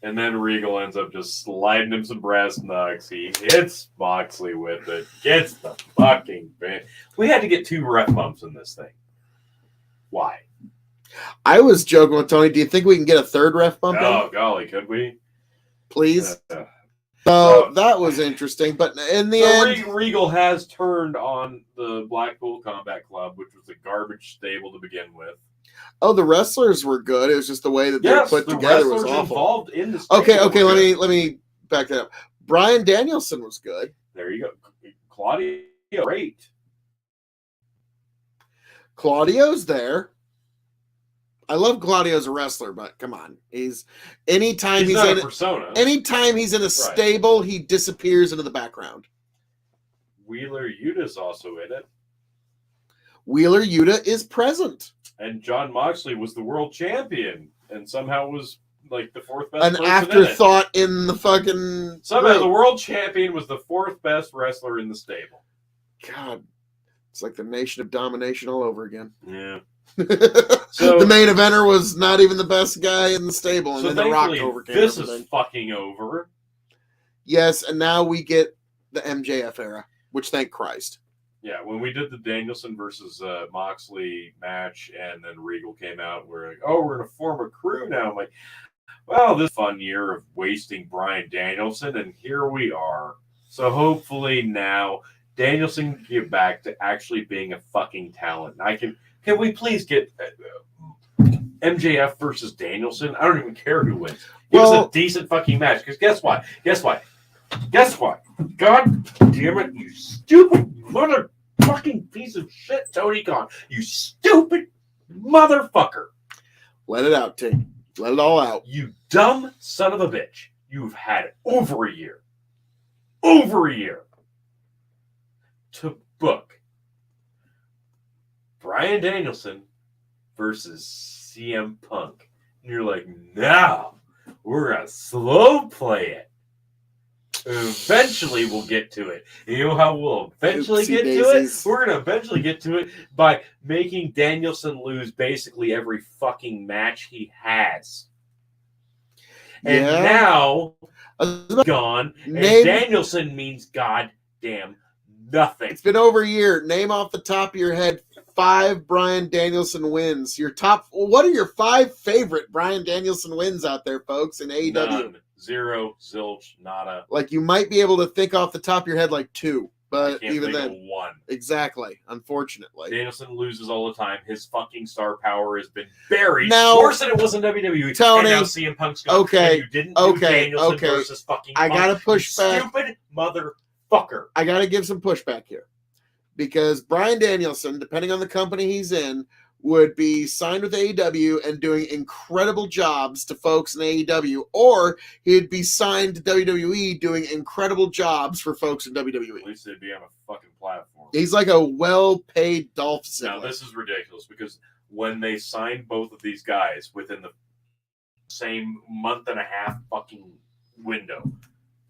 And then Regal ends up just sliding him some brass knucks. He hits Moxley with it. Gets the fucking bit. We had to get 2 ref bumps in this thing. Why? I was joking with Tony. Do you think we can get a 3rd ref bump? Oh, golly, could we? Please. So that was interesting. But in the end, Regal has turned on the Blackpool Combat Club, which was a garbage stable to begin with. Oh, the wrestlers were good. It was just the way that they put together was awful. Involved in the okay. Let me back that up. Bryan Danielson was good. There you go. Claudio, great. Claudio's there. I love Claudio as a wrestler, but come on, anytime he's in a persona. Anytime he's in a stable, he disappears into the background. Wheeler Yuta's also in it. Wheeler Yuta is present. And Jon Moxley was the world champion and somehow was like the 4th best. An afterthought in the fucking. Somehow the world champion was the 4th best wrestler in the stable. God, it's like the Nation of Domination all over again. Yeah. So the main eventer was not even the best guy in the stable, and then the Rock overcame. This is fucking over. Yes, and now we get the MJF era. which thank Christ. Yeah, when we did the Danielson versus Moxley match, and then Regal came out, we're like, oh, we're going to form a crew now. I'm like, well, this fun year of wasting Bryan Danielson, and here we are. So hopefully now Danielson can get back to actually being a fucking talent. And can we please get MJF versus Danielson? I don't even care who wins. It was a decent fucking match, because guess what? God damn it, you stupid motherfucking piece of shit, Tony Khan. You stupid motherfucker. Let it out, T. Let it all out. You dumb son of a bitch. You've had over a year to book Bryan Danielson versus CM Punk. And you're like, no, we're going to slow play it. Eventually we'll get to it. You know how we'll eventually get to it? We're going to eventually get to it by making Danielson lose basically every fucking match he has. And now, gone, and Danielson means goddamn nothing. It's been over a year. Name off the top of your head 5 Bryan Danielson wins. What are your 5 favorite Bryan Danielson wins out there, folks, in AEW? None. 0, zilch, nada. Like, you might be able to think off the top of your head like 2, but even then, 1. Exactly. Unfortunately, Danielson loses all the time. His fucking star power has been buried now, worse than it was in WWE. Tony, and now CM Punk's gone. Okay, and you didn't do Danielson versus fucking Punk. I gotta push back. Stupid motherfucker. I gotta give some pushback here, because Bryan Danielson, depending on the company he's in, would be signed with AEW and doing incredible jobs to folks in AEW, or he'd be signed to WWE doing incredible jobs for folks in WWE. At least they'd be on a fucking platform. He's like a well-paid Dolph Ziggler. Now, this is ridiculous, because when they signed both of these guys within the same month and a half fucking window,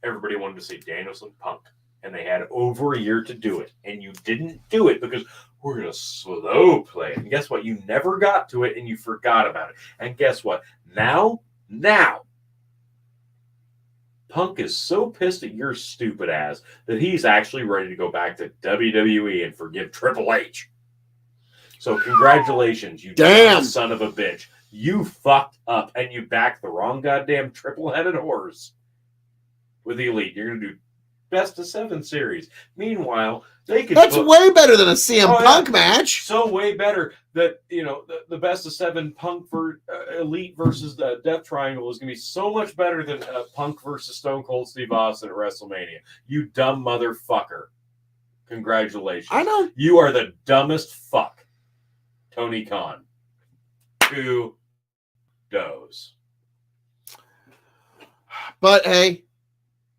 everybody wanted to see Danielson Punk. And they had over a year to do it. And you didn't do it because we're going to slow play it. And guess what? You never got to it and you forgot about it. And guess what? Now, Punk is so pissed at your stupid ass that he's actually ready to go back to WWE and forgive Triple H. So congratulations, you damn son of a bitch. You fucked up and you backed the wrong goddamn triple-headed horse with the Elite. You're going to do best of 7 series. Meanwhile, they could. That's way better than a CM Punk match. So way better that the best of 7 Punk for Elite versus the Death Triangle is going to be so much better than Punk versus Stone Cold Steve Austin at WrestleMania. You dumb motherfucker! Congratulations. I know you are the dumbest fuck, Tony Khan. Kudos. But hey,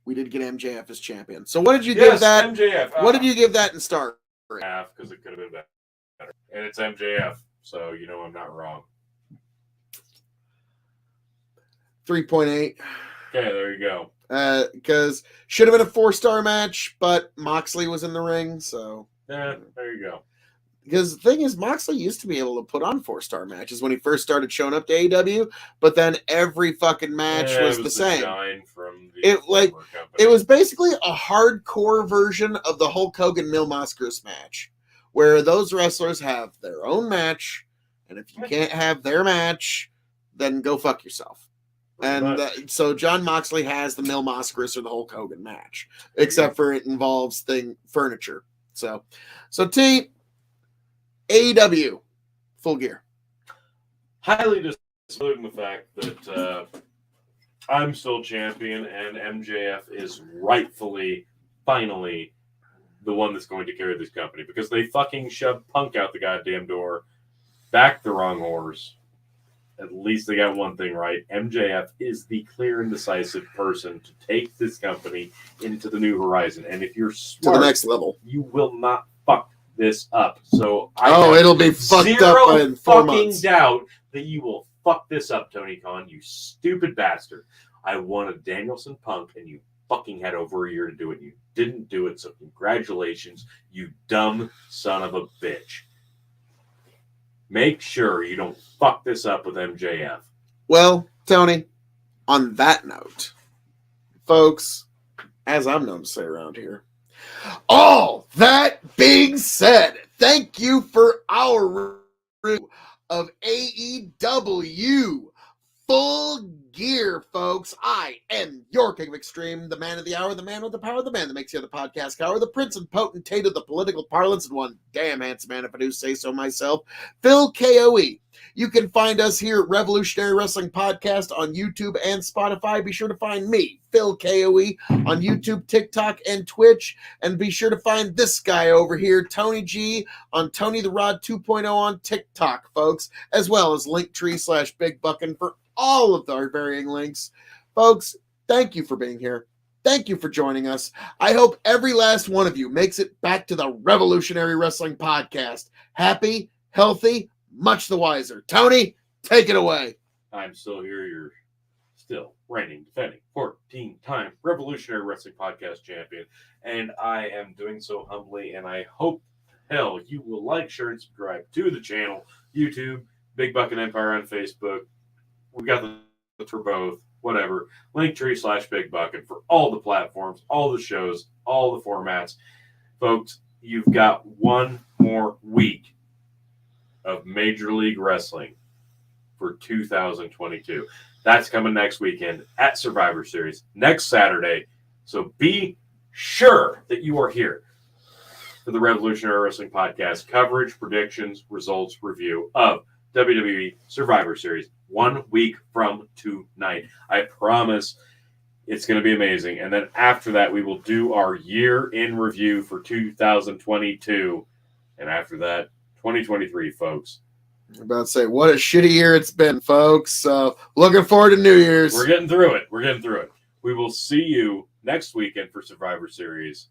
we did get MJF as champion. So what did you give that? MJF. What did you give that in star? Half, because it could have been better. And it's MJF, so I'm not wrong. 3.8. Okay, there you go. Because should have been a 4-star match, but Moxley was in the ring, so yeah, there you go. Because the thing is, Moxley used to be able to put on 4-star matches when he first started showing up to AEW, but then every fucking match was the same. From the it was basically a hardcore version of the Hulk Hogan Mil Mascaras match, where those wrestlers have their own match, and if you can't have their match, then go fuck yourself. And so Jon Moxley has the Mil Mascaras or the Hulk Hogan match, except for it involves furniture. So T. AEW Full Gear. Highly disappointed in the fact that I'm still champion and MJF is rightfully, finally, the one that's going to carry this company, because they fucking shoved Punk out the goddamn door, backed the wrong horse. At least they got one thing right. MJF is the clear and decisive person to take this company into the new horizon. And if you're smart, to the next level, you will not fuck this up. So it'll be fucked up in 4 months. Zero fucking doubt that you will fuck this up, Tony Khan, you stupid bastard. I wanted Danielson Punk, and you fucking had over a year to do it. You didn't do it, so congratulations, you dumb son of a bitch. Make sure you don't fuck this up with MJF. Well, Tony, on that note, folks, as I'm known to say around here, All that being said, thank you for our review of AEW Full Gear, folks. I am your King of Extreme, the man of the hour, the man with the power, the man that makes the other podcast cower, the prince and potentate of the political parlance, and one damn handsome man, if I do say so myself, Phil KOE. You can find us here at Revolutionary Wrestling Podcast on YouTube and Spotify. Be sure to find me, Phil KOE, on YouTube, TikTok, and Twitch. And be sure to find this guy over here, Tony G, on Tony the Rod 2.0 on TikTok, folks, as well as Linktree/Big Buckin' for all of our varying links. Folks, thank you for being here. Thank you for joining us. I hope every last one of you makes it back to the Revolutionary Wrestling Podcast. Happy, healthy, much the wiser. Tony, take it away. I'm still here. You're still reigning, defending, 14-time Revolutionary Wrestling Podcast champion. And I am doing so humbly, and I hope, hell, you will like, share, and subscribe to the channel, YouTube, Big Buckin' Empire on Facebook. We got the for both, whatever. Linktree/Big Buckin' for all the platforms, all the shows, all the formats. Folks, you've got one more week of Major League Wrestling for 2022. That's coming next weekend at Survivor Series, next Saturday. So be sure that you are here for the Revolutionary Wrestling Podcast coverage, predictions, results, review of WWE Survivor Series 1 week from tonight. I promise it's going to be amazing. And then after that, we will do our year in review for 2022. And after that, 2023, folks. I'm about to say, what a shitty year it's been, folks. So, looking forward to New Year's. We're getting through it. We will see you next weekend for Survivor Series.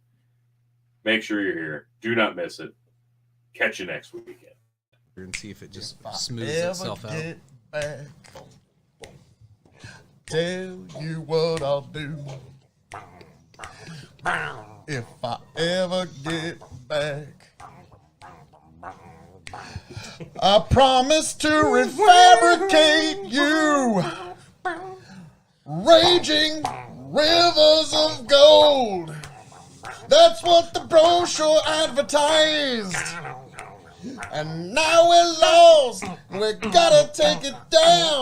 Make sure you're here. Do not miss it. Catch you next weekend. And see if it just smooths itself out. Back, tell you what I'll do. If I ever get back, I promise to refabricate you, raging rivers of gold. That's what the brochure advertised. And now we're lost, we gotta take it down.